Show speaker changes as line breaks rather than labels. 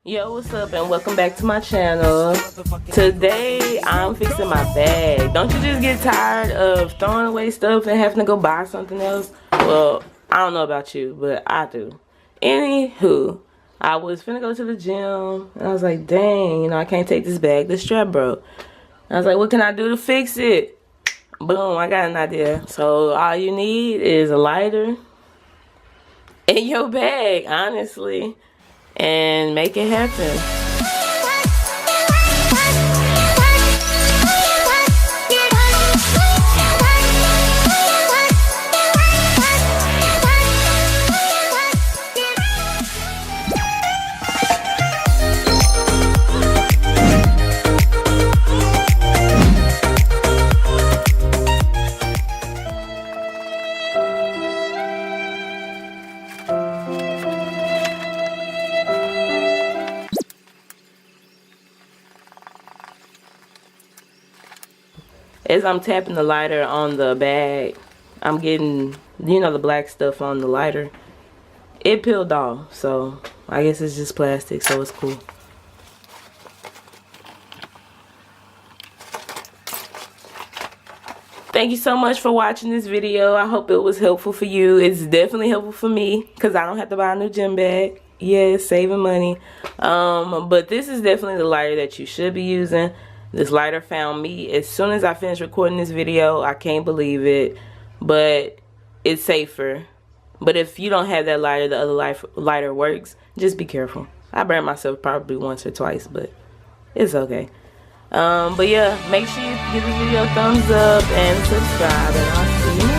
Yo, what's up and welcome back to my channel. Today I'm fixing my bag. Don't you just get tired of throwing away stuff and having to go buy something else? Well, I don't know about you, but I do. Anywho, I was finna go to the gym and I was like, dang, I can't take this bag, the strap broke. I was like, what can I do to fix it? Boom, I got an idea. So all you need is a lighter in your bag, honestly, and make it happen. As I'm tapping the lighter on the bag, I'm getting, the black stuff on the lighter. It peeled off, so I guess it's just plastic, so it's cool. Thank you so much for watching this video. I hope it was helpful for you. It's definitely helpful for me because I don't have to buy a new gym bag. Yes, saving money. But this is definitely the lighter that you should be using. This lighter found me as soon as I finished recording this video. I can't believe it, but it's safer. But if you don't have that lighter, the other lighter works. Just be careful. I burned myself probably once or twice, but it's okay. But yeah, make sure you give this video a thumbs up and subscribe, and I'll see you next time.